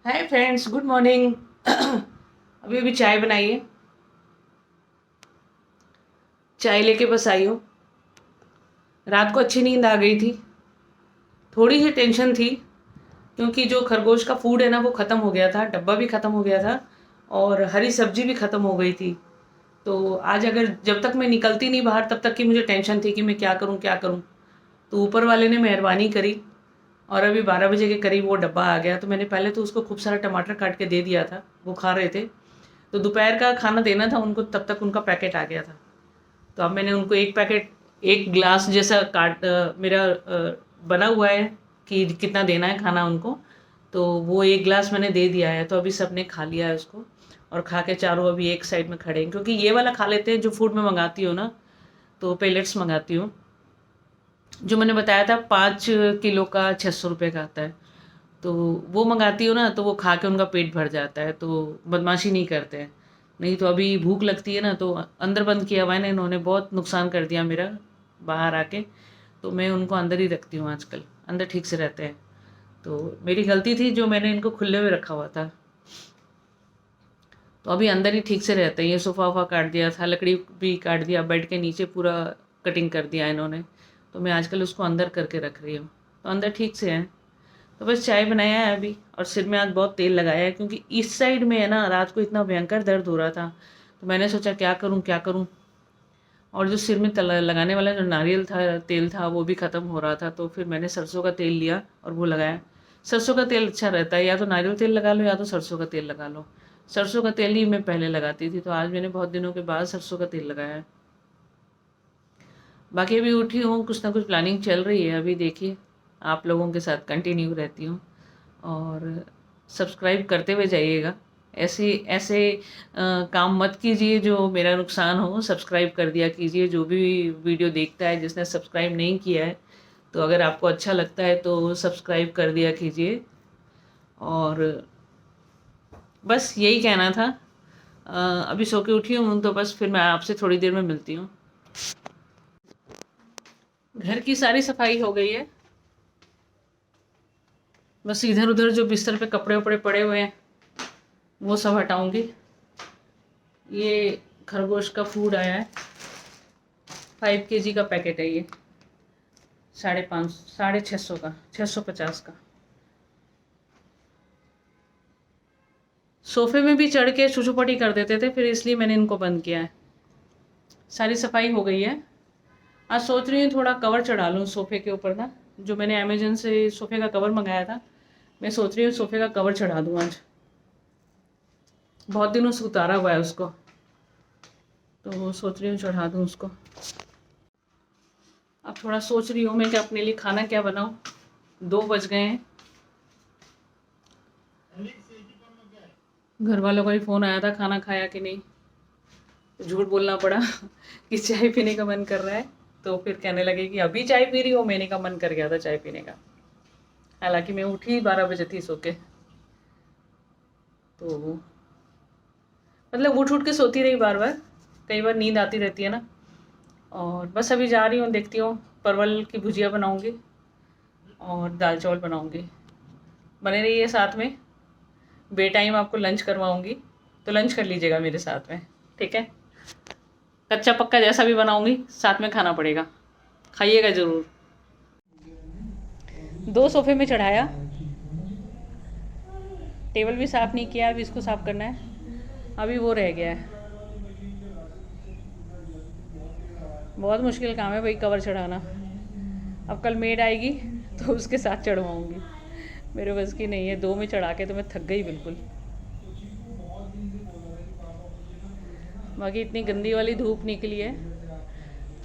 Hi friends, good morning. अभी अभी चाय बनाई है। चाय लेके बस आई हूँ। रात को अच्छी नींद आ गई थी। थोड़ी सी टेंशन थी क्योंकि जो खरगोश का फूड है ना वो ख़त्म हो गया था, डब्बा भी ख़त्म हो गया था और हरी सब्जी भी ख़त्म हो गई थी। तो आज अगर जब तक मैं निकलती नहीं बाहर तब तक की मुझे टेंशन थी कि मैं क्या करूँ क्या करूँ। तो ऊपर वाले ने मेहरबानी करी और अभी 12 बजे के करीब वो डब्बा आ गया। तो मैंने पहले तो उसको खूब सारा टमाटर काट के दे दिया था, वो खा रहे थे। तो दोपहर का खाना देना था उनको, तब तक उनका पैकेट आ गया था। तो अब मैंने उनको एक पैकेट, एक ग्लास जैसा मेरा बना हुआ है कि कितना देना है खाना उनको। तो वो एक ग्लास मैंने दे दिया है। तो अभी सबने खा लिया है उसको और खा के चारों अभी एक साइड में खड़े हैं, क्योंकि ये वाला खा लेते हैं जो फूड में मंगाती हूँ ना। तो पेलेट्स मंगाती हूँ, जो मैंने बताया था 5 किलो का 600 रुपये का आता है। तो वो मंगाती हूँ ना, तो वो खा के उनका पेट भर जाता है, तो बदमाशी नहीं करते हैं। नहीं तो अभी भूख लगती है ना, तो अंदर बंद किया हुआ है ना इन्होंने, बहुत नुकसान कर दिया मेरा बाहर आके। तो मैं उनको अंदर ही रखती हूँ आजकल, अंदर ठीक से रहते हैं। तो मेरी गलती थी जो मैंने इनको खुले में रखा हुआ था। तो अभी अंदर ही ठीक से रहते हैं। ये सोफ़ा वोफ़ा काट दिया था, लकड़ी भी काट दिया, बेड के नीचे पूरा कटिंग कर दिया इन्होंने। तो मैं आजकल उसको अंदर करके रख रही हूँ, तो अंदर ठीक से हैं। तो बस चाय बनाया है अभी, और सिर में आज बहुत तेल लगाया है क्योंकि इस साइड में है ना, रात को इतना भयंकर दर्द हो रहा था। तो मैंने सोचा क्या करूं क्या करूं। और जो सिर में लगाने वाला जो नारियल था, तेल था, वो भी ख़त्म हो रहा था। तो फिर मैंने सरसों का तेल लिया और वो लगाया। सरसों का तेल अच्छा रहता है, या तो नारियल तेल लगा लो या तो सरसों का तेल लगा लो। सरसों का तेल ही मैं पहले लगाती थी, तो आज मैंने बहुत दिनों के बाद सरसों का तेल लगाया है। बाकी अभी उठी हूँ, कुछ ना कुछ प्लानिंग चल रही है अभी, देखिए आप लोगों के साथ कंटिन्यू रहती हूँ। और सब्सक्राइब करते हुए जाइएगा। ऐसे ऐसे काम मत कीजिए जो मेरा नुकसान हो। सब्सक्राइब कर दिया कीजिए, जो भी वीडियो देखता है जिसने सब्सक्राइब नहीं किया है, तो अगर आपको अच्छा लगता है तो सब्सक्राइब कर दिया कीजिए। और बस यही कहना था। अभी सो के उठी हूँ, तो बस फिर मैं आपसे थोड़ी देर में मिलती हूँ। घर की सारी सफाई हो गई है, बस इधर उधर जो बिस्तर पे कपड़े वपड़े पड़े हुए हैं वो सब हटाऊंगी। ये खरगोश का फूड आया है, 5 kg का पैकेट है ये, 550, 650 का, 650 का। सोफे में भी चढ़ के छुछुपटी कर देते थे, फिर इसलिए मैंने इनको बंद किया है। सारी सफाई हो गई है। आज सोच रही हूँ थोड़ा कवर चढ़ा लूँ सोफे के ऊपर ना, जो मैंने अमेजन से सोफे का कवर मंगाया था। मैं सोच रही हूँ सोफे का कवर चढ़ा दूँ आज, बहुत दिनों से उतारा हुआ है उसको, तो सोच रही हूँ चढ़ा दूँ उसको। अब थोड़ा सोच रही हूँ मैं कि अपने लिए खाना क्या बनाऊँ। 2 बज गए हैं। घर वालों का भी फ़ोन आया था, खाना खाया कि नहीं। तो झूठ बोलना पड़ा कि चाय पीने का मन कर रहा है। तो फिर कहने लगे कि अभी चाय पी रही हो। मैंने का मन कर गया था चाय पीने का, हालांकि मैं उठी 12 बजे थी सो के। तो मतलब उठ उठ के सोती रही बार बार, कई बार नींद आती रहती है ना। और बस अभी जा रही हूँ, देखती हूँ, परवल की भुजिया बनाऊँगी और दाल चावल बनाऊँगी। बने रहिए साथ में, बे टाइम आपको लंच करवाऊँगी, तो लंच कर लीजिएगा मेरे साथ में, ठीक है। कच्चा पक्का जैसा भी बनाऊँगी साथ में खाना पड़ेगा, खाइएगा ज़रूर। 2 सोफे में चढ़ाया, टेबल भी साफ़ नहीं किया, अभी इसको साफ़ करना है। अभी वो रह गया है, बहुत मुश्किल काम है भाई कवर चढ़ाना। अब कल मेड आएगी तो उसके साथ चढ़वाऊँगी, मेरे बस की नहीं है। 2 में चढ़ा के तो मैं थक गई बिल्कुल। बाकी इतनी गंदी वाली धूप निकली है।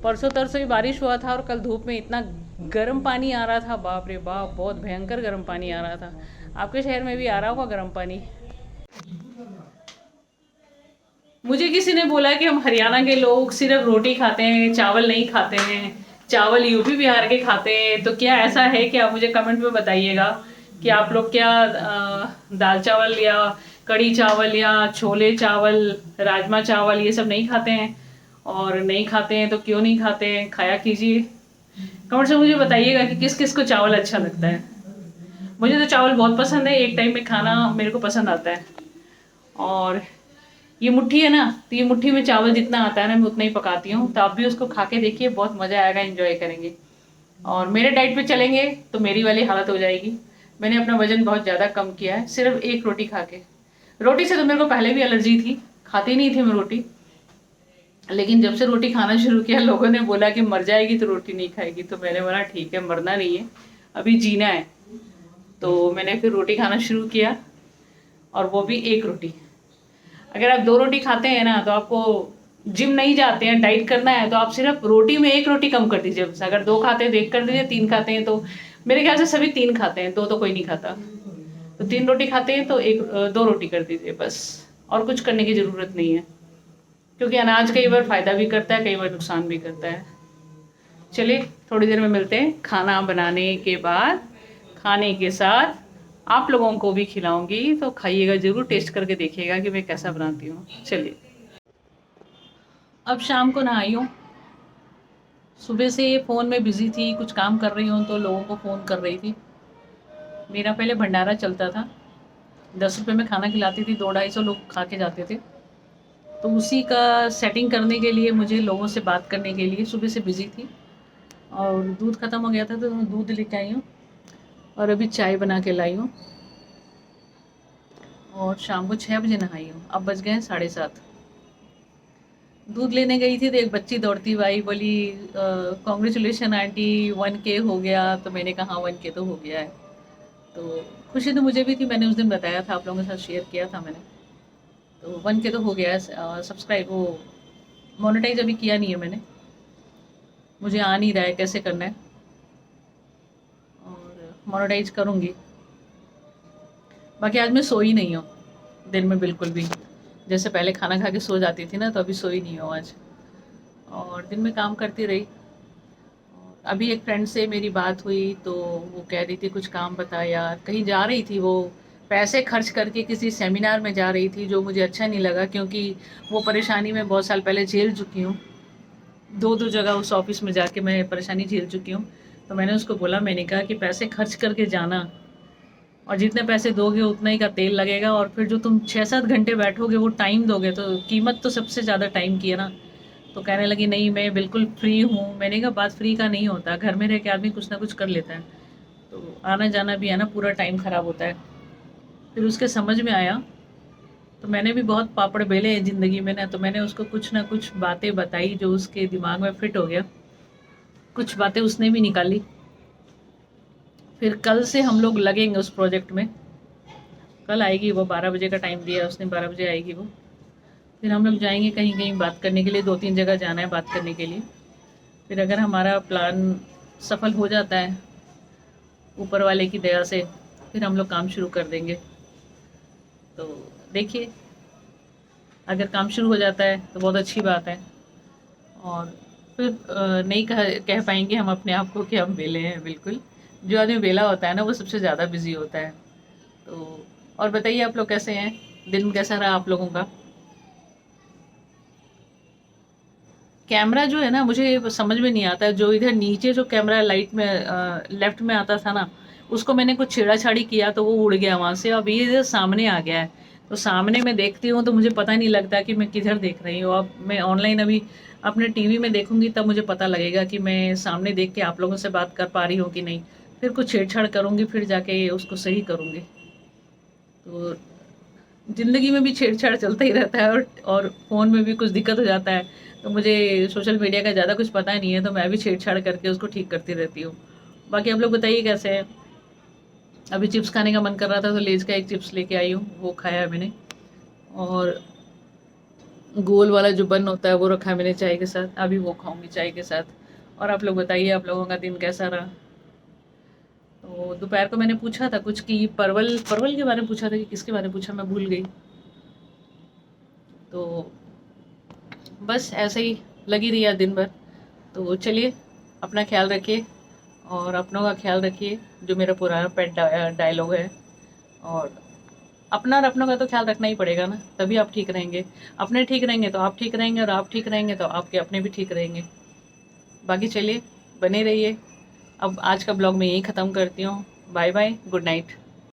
परसों तरसों ही बारिश हुआ था और कल धूप में इतना गर्म पानी आ रहा था, बाप रे बाप, बहुत भयंकर गर्म पानी आ रहा था। आपके शहर में भी आ रहा होगा गर्म पानी। मुझे किसी ने बोला कि हम हरियाणा के लोग सिर्फ रोटी खाते हैं, चावल नहीं खाते हैं, चावल यूपी बिहार के खाते हैं। तो क्या ऐसा है कि आप मुझे कमेंट में बताइएगा कि आप लोग क्या दाल चावल या कढ़ी चावल या छोले चावल, राजमा चावल ये सब नहीं खाते हैं। और नहीं खाते हैं तो क्यों नहीं खाते हैं, खाया कीजिए। कमेंट से मुझे बताइएगा कि किस किस को चावल अच्छा लगता है। मुझे तो चावल बहुत पसंद है, एक टाइम में खाना मेरे को पसंद आता है। और ये मुट्ठी है ना, तो ये मुट्ठी में चावल जितना आता है ना, मैं उतना ही पकाती हूँ। तो आप भी उसको खा के देखिए, बहुत मज़ा आएगा, एंजॉय करेंगे। और मेरे डाइट पे चलेंगे तो मेरी वाली हालत हो जाएगी। मैंने अपना वजन बहुत ज़्यादा कम किया है सिर्फ एक रोटी खा के। रोटी से तो मेरे को पहले भी एलर्जी थी, खाती नहीं थी मैं रोटी। लेकिन जब से रोटी खाना शुरू किया, लोगों ने बोला कि मर जाएगी तो रोटी नहीं खाएगी, तो मैंने बोला ठीक है, मरना नहीं है, अभी जीना है। तो मैंने फिर रोटी खाना शुरू किया, और वो भी एक रोटी। अगर आप 2 रोटी खाते हैं ना, तो आपको जिम नहीं जाते हैं, डाइट करना है, तो आप सिर्फ रोटी में एक रोटी कम कर दीजिए। बस अगर 2 खाते हैं तो 1 कर दीजिए, 3 खाते हैं तो मेरे ख्याल से सभी 3 खाते हैं, 2 तो कोई नहीं खाता। तो 3 रोटी खाते हैं तो 2 रोटी कर दीजिए बस। और कुछ करने की ज़रूरत नहीं है, क्योंकि अनाज कई बार फ़ायदा भी करता है, कई बार नुकसान भी करता है। चलिए थोड़ी देर में मिलते हैं खाना बनाने के बाद। खाने के साथ आप लोगों को भी खिलाऊंगी, तो खाइएगा ज़रूर, टेस्ट करके देखिएगा कि मैं कैसा बनाती हूँ। चलिए, अब शाम को नहाई हूँ। सुबह से फ़ोन में बिज़ी थी, कुछ काम कर रही हूँ तो लोगों को फ़ोन कर रही थी। मेरा पहले भंडारा चलता था, 10 रुपये में खाना खिलाती थी, 200-250 लोग खा के जाते थे। तो उसी का सेटिंग करने के लिए, मुझे लोगों से बात करने के लिए सुबह से बिज़ी थी। और दूध ख़त्म हो गया था तो मैं दूध लेके आई हूँ, और अभी चाय बना के लाई हूँ। और शाम को 6 बजे नहाई हूँ, अब बज गए हैं 7:30। दूध लेने गई थी तो एक बच्ची दौड़ती हुई आई, बोली कॉन्ग्रेचुलेशन आंटी, 1K हो गया। तो मैंने कहा हाँ 1K तो हो गया है। तो खुशी तो मुझे भी थी, मैंने उस दिन बताया था, आप लोगों के साथ शेयर किया था मैंने। तो 1K तो हो गया है। सब्सक्राइब वो मोनेटाइज अभी किया नहीं है मैंने, मुझे आ नहीं रहा है कैसे करना है, और मोनेटाइज करूँगी। बाकी आज मैं सोई नहीं हूँ दिन में बिल्कुल भी, जैसे पहले खाना खा के सो जाती थी ना, तो अभी सोई नहीं हूँ आज, और दिन में काम करती रही। अभी एक फ्रेंड से मेरी बात हुई, तो वो कह रही थी कुछ काम बता यार, कहीं जा रही थी वो, पैसे खर्च करके किसी सेमिनार में जा रही थी, जो मुझे अच्छा नहीं लगा, क्योंकि वो परेशानी मैं बहुत साल पहले झेल चुकी हूँ। 2 जगह उस ऑफिस में जाके मैं परेशानी झेल चुकी हूँ। तो मैंने उसको बोला, मैंने कहा कि पैसे खर्च करके जाना, और जितने पैसे दोगे उतना ही का तेल लगेगा, और फिर जो तुम 6-7 घंटे बैठोगे वो टाइम दोगे, तो कीमत तो सबसे ज़्यादा टाइम की है ना। तो कहने लगी नहीं मैं बिल्कुल फ्री हूँ। मैंने कहा बात फ्री का नहीं होता, घर में रह के आदमी कुछ ना कुछ कर लेता है, तो आना जाना भी है ना, पूरा टाइम ख़राब होता है। फिर उसके समझ में आया, तो मैंने भी बहुत पापड़ बेले हैं ज़िंदगी में ना, तो मैंने उसको कुछ ना कुछ बातें बताई जो उसके दिमाग में फिट हो गया, कुछ बातें उसने भी निकाली। फिर कल से हम लोग लगेंगे उस प्रोजेक्ट में। कल आएगी वो, 12 बजे का टाइम दिया उसने, 12 बजे आएगी वो। फिर हम लोग जाएंगे कहीं कहीं बात करने के लिए, 2-3 जगह जाना है बात करने के लिए। फिर अगर हमारा प्लान सफल हो जाता है ऊपर वाले की दया से, फिर हम लोग काम शुरू कर देंगे। तो देखिए, अगर काम शुरू हो जाता है तो बहुत अच्छी बात है। और फिर नहीं कह पाएंगे हम अपने आप को कि हम वेले हैं, बिल्कुल। जो आदमी वेला होता है ना, वो सबसे ज़्यादा बिजी होता है। तो और बताइए आप लोग कैसे हैं, दिन कैसा रहा आप लोगों का। कैमरा जो है ना, मुझे समझ में नहीं आता, जो इधर नीचे जो कैमरा लाइट में लेफ्ट में आता था ना, उसको मैंने कुछ छेड़ा-छाड़ी किया तो वो उड़ गया वहाँ से, अब ये इधर सामने आ गया है। तो सामने मैं देखती हूँ तो मुझे पता नहीं लगता कि मैं किधर देख रही हूँ। अब मैं ऑनलाइन अभी अपने टीवी में देखूँगी, तब मुझे पता लगेगा कि मैं सामने देख के आप लोगों से बात कर पा रही हूँ कि नहीं। फिर कुछ छेड़-छाड़ करूँगी, फिर जाके उसको सही करूँगी। तो ज़िंदगी में भी छेड़-छाड़ चलता ही रहता है, और फ़ोन में भी कुछ दिक्कत हो जाता है। तो मुझे सोशल मीडिया का ज़्यादा कुछ पता नहीं है, तो मैं भी छेड़-छाड़ करके उसको ठीक करती रहती हूँ। बाकी आप लोग बताइए कैसे हैं? अभी चिप्स खाने का मन कर रहा था, तो लेज़ का एक चिप्स लेके आई हूँ, वो खाया है मैंने। और गोल वाला जो बन होता है वो रखा है मैंने चाय के साथ, अभी वो खाऊँगी चाय के साथ। और आप लोग बताइए, आप लोगों का दिन कैसा रहा? तो दोपहर को मैंने पूछा था कुछ कि परवल परवल के बारे में पूछा था, कि किसके बारे में पूछा मैं भूल गई। तो बस ऐसे ही लगी रही आज दिन भर। तो चलिए, अपना ख्याल रखिए और अपनों का ख्याल रखिए, जो मेरा पुराना पेट डायलॉग है। और अपना और अपनों का तो ख्याल रखना ही पड़ेगा ना, तभी आप ठीक रहेंगे। अपने ठीक रहेंगे तो आप ठीक रहेंगे, और आप ठीक रहेंगे तो आपके अपने भी ठीक रहेंगे। बाकी चलिए, बने रहिए। अब आज का ब्लॉग मैं यहीं ख़त्म करती हूँ। Bye bye, good night.